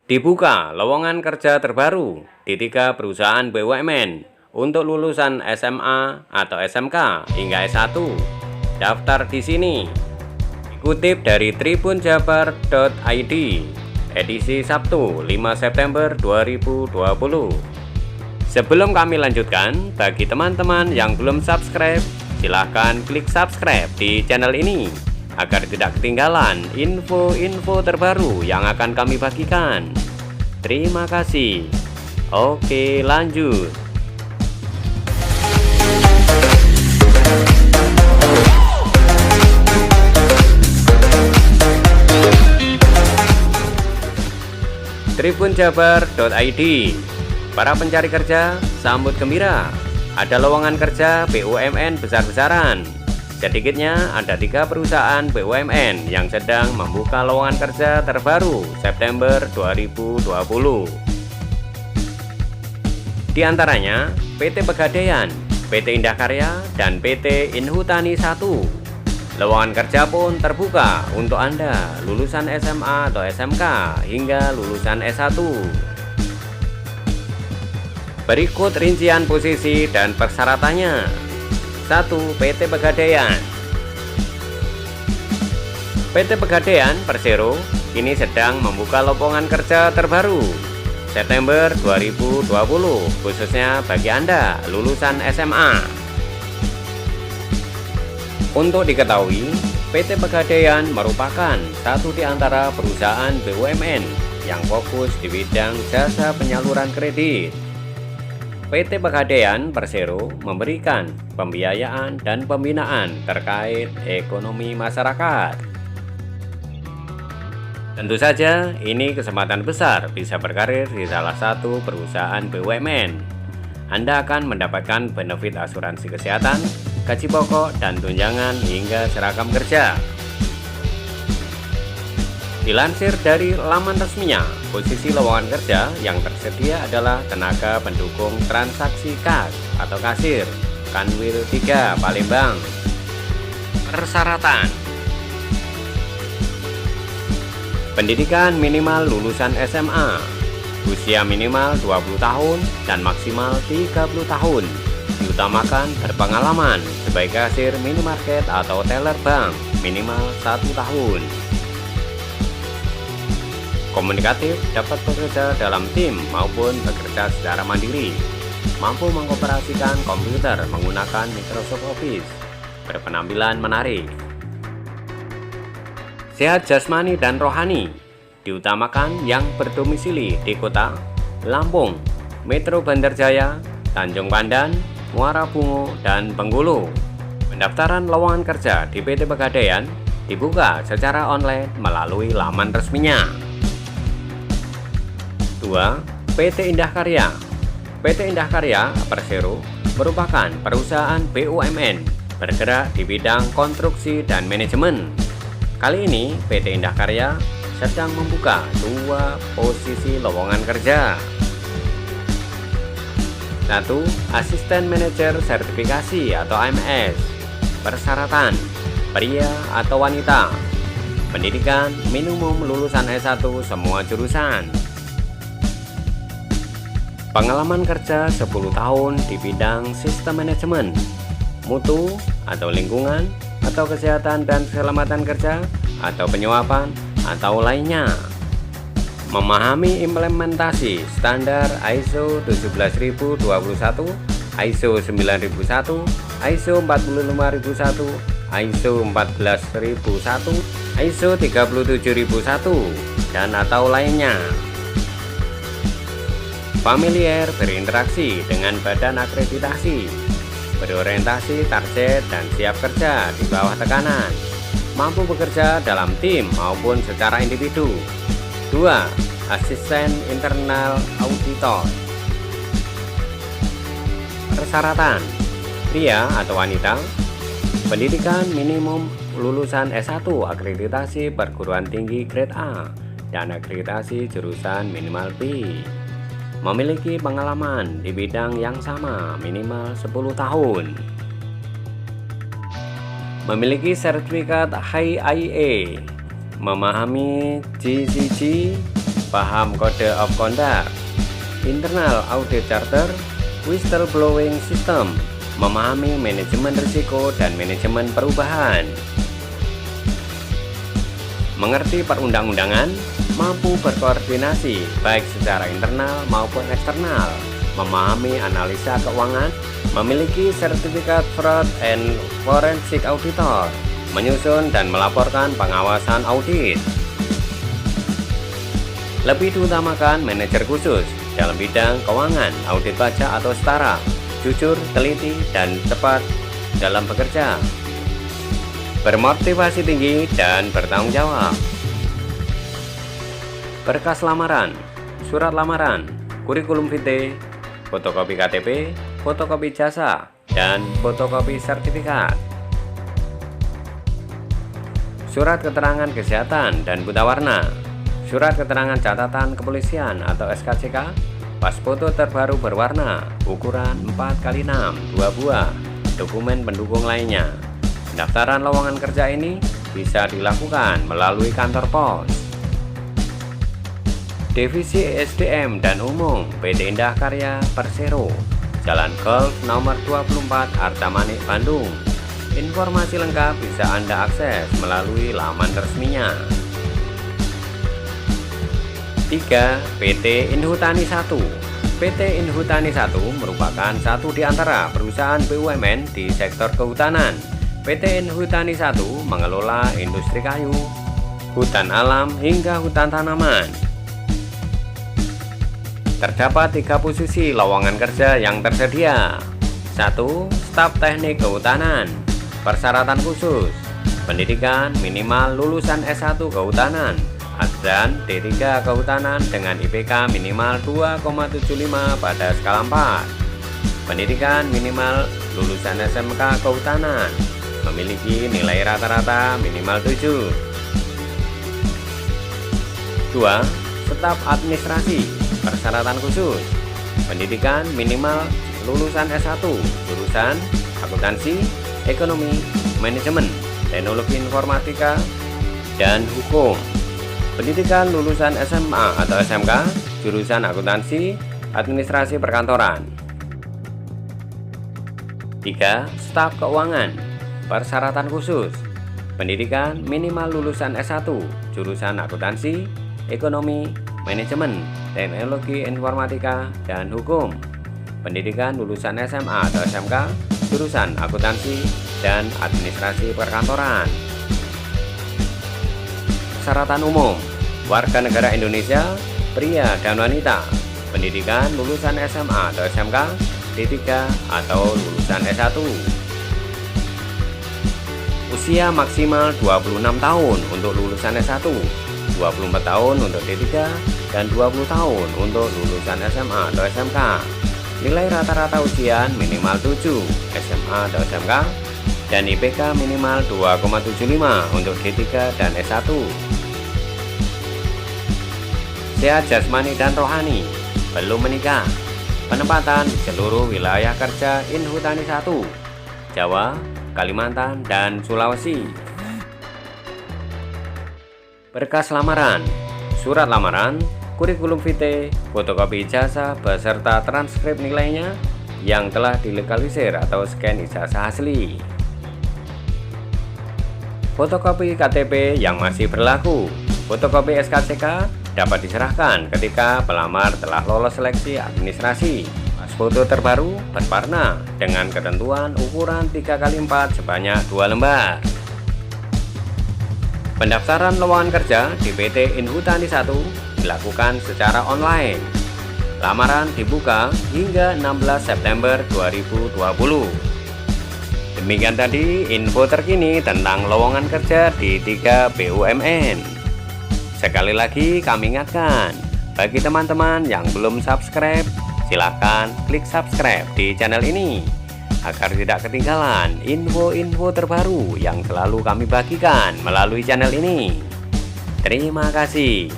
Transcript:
Dibuka lowongan kerja terbaru di 3 perusahaan BUMN untuk lulusan SMA atau SMK hingga S1. Daftar di sini. Dikutip dari tribunjabar.id, edisi Sabtu 5 September 2020. Sebelum kami lanjutkan, bagi teman-teman yang belum subscribe, silahkan klik subscribe di channel ini agar tidak ketinggalan info-info terbaru yang akan kami bagikan. Terima kasih. Oke, lanjut. Tribunjabar.id. Para pencari kerja sambut gembira. Ada lowongan kerja BUMN besar-besaran. Sedikitnya ada 3 perusahaan BUMN yang sedang membuka lowongan kerja terbaru September 2020. Di antaranya PT Pegadaian, PT Indah Karya, dan PT Inhutani 1. Lowongan kerja pun terbuka untuk Anda lulusan SMA atau SMK hingga lulusan S1. Berikut rincian posisi dan persyaratannya. 1. PT Pegadaian. PT Pegadaian Persero kini sedang membuka lowongan kerja terbaru September 2020 khususnya bagi Anda lulusan SMA. Untuk diketahui, PT Pegadaian merupakan satu di antara perusahaan BUMN yang fokus di bidang jasa penyaluran kredit. PT Pegadaian Persero memberikan pembiayaan dan pembinaan terkait ekonomi masyarakat. Tentu saja ini kesempatan besar bisa berkarir di salah satu perusahaan BUMN. Anda akan mendapatkan benefit asuransi kesehatan, gaji pokok, dan tunjangan hingga seragam kerja. Dilansir dari laman resminya, posisi lowongan kerja yang tersedia adalah tenaga pendukung transaksi kas atau kasir, Kanwil 3 Palembang. Persyaratan: pendidikan minimal lulusan SMA, usia minimal 20 tahun dan maksimal 30 tahun. Diutamakan berpengalaman sebagai kasir minimarket atau teller bank minimal 1 tahun. Komunikatif, dapat bekerja dalam tim maupun bekerja secara mandiri. Mampu mengoperasikan komputer menggunakan Microsoft Office. Berpenampilan menarik. Sehat jasmani dan rohani. Diutamakan yang berdomisili di kota Lampung, Metro Bandar Jaya, Tanjung Pandan, Muara Bungo, dan Bengkulu. Pendaftaran lowongan kerja di PT Pegadaian dibuka secara online melalui laman resminya. 2. PT Indah Karya. PT Indah Karya Persero merupakan perusahaan BUMN bergerak di bidang konstruksi dan manajemen. Kali ini PT Indah Karya sedang membuka 2 posisi lowongan kerja. 1. Asisten Manajer Sertifikasi atau AMS. Persyaratan: pria atau wanita. Pendidikan minimum lulusan S1 semua jurusan. Pengalaman kerja 10 tahun di bidang sistem manajemen, mutu atau lingkungan, atau kesehatan dan keselamatan kerja, atau penyuapan, atau lainnya. Memahami implementasi standar ISO 17021, ISO 9001, ISO 45001, ISO 14001, ISO 37001, dan atau lainnya. Familiar berinteraksi dengan badan akreditasi, berorientasi target dan siap kerja di bawah tekanan, mampu bekerja dalam tim maupun secara individu. 2. Asisten internal auditor. Persyaratan: pria atau wanita, pendidikan minimum lulusan S1 akreditasi perguruan tinggi grade A dan akreditasi jurusan minimal B. Memiliki pengalaman di bidang yang sama minimal 10 tahun. Memiliki sertifikat HIIA. Memahami GCG, paham kode of conduct, internal audit charter, whistleblowing system, memahami manajemen risiko dan manajemen perubahan, mengerti perundang-undangan, mampu berkoordinasi baik secara internal maupun eksternal, memahami analisa keuangan, memiliki sertifikat fraud and forensic auditor, menyusun dan melaporkan pengawasan audit. Lebih diutamakan manajer khusus dalam bidang keuangan, audit pajak atau setara, jujur, teliti, dan cepat dalam bekerja, bermotivasi tinggi dan bertanggung jawab. Berkas lamaran, surat lamaran, kurikulum vitae, fotokopi KTP, fotokopi jasa, dan fotokopi sertifikat. Surat keterangan kesehatan dan buta warna, surat keterangan catatan kepolisian atau SKCK, pas foto terbaru berwarna, ukuran 4x6, 2 buah, dokumen pendukung lainnya. Pendaftaran lowongan kerja ini bisa dilakukan melalui kantor pos, Divisi SDM dan Umum PT Indah Karya Persero, Jalan Golf nomor 24 Artamanik, Bandung. Informasi lengkap bisa Anda akses melalui laman resminya. 3. PT Inhutani 1. PT Inhutani 1 merupakan satu di antara perusahaan BUMN di sektor kehutanan. PT Inhutani 1 mengelola industri kayu, hutan alam hingga hutan tanaman. Terdapat 3 posisi lowongan kerja yang tersedia. 1. Staf teknik kehutanan. Persyaratan khusus: pendidikan minimal lulusan S1 kehutanan dan D3 kehutanan dengan IPK minimal 2,75 pada skala 4. Pendidikan minimal lulusan SMK kehutanan, memiliki nilai rata-rata minimal 7. 2. Staf administrasi. Persyaratan khusus: pendidikan minimal lulusan S1 jurusan akuntansi, ekonomi, manajemen, teknologi informatika, dan hukum. Pendidikan lulusan SMA atau SMK jurusan akuntansi, administrasi perkantoran. 3. Staf keuangan. Persyaratan khusus: pendidikan minimal lulusan S1 jurusan akuntansi, ekonomi, manajemen, teknologi informatika, dan hukum. Pendidikan lulusan SMA atau SMK jurusan akuntansi dan administrasi perkantoran. Persyaratan umum: warga negara Indonesia, pria dan wanita, pendidikan lulusan SMA atau SMK, D3 atau lulusan S1. Usia maksimal 26 tahun untuk lulusan S1, 24 tahun untuk D3, dan 20 tahun untuk lulusan SMA atau SMK. Nilai rata-rata ujian minimal 7 SMA atau SMK, dan IPK minimal 2,75 untuk D3 dan S1. Sehat jasmani dan rohani, belum menikah. Penempatan di seluruh wilayah kerja Inhutani 1, Jawa, Kalimantan, dan Sulawesi. Berkas lamaran, surat lamaran, kurikulum vitae, fotokopi ijazah beserta transkrip nilainya yang telah dilegalisir atau scan ijazah asli. Fotokopi KTP yang masih berlaku. Fotokopi SKCK dapat diserahkan ketika pelamar telah lolos seleksi administrasi. Pas foto terbaru berwarna dengan ketentuan ukuran 3x4 sebanyak 2 lembar. Pendaftaran lowongan kerja di PT Inhutani 1 dilakukan secara online. Lamaran dibuka hingga 16 September 2020. Demikian tadi info terkini tentang lowongan kerja di 3 BUMN. Sekali lagi kami ingatkan, bagi teman-teman yang belum subscribe, silahkan klik subscribe di channel ini agar tidak ketinggalan info-info terbaru yang selalu kami bagikan melalui channel ini. Terima kasih.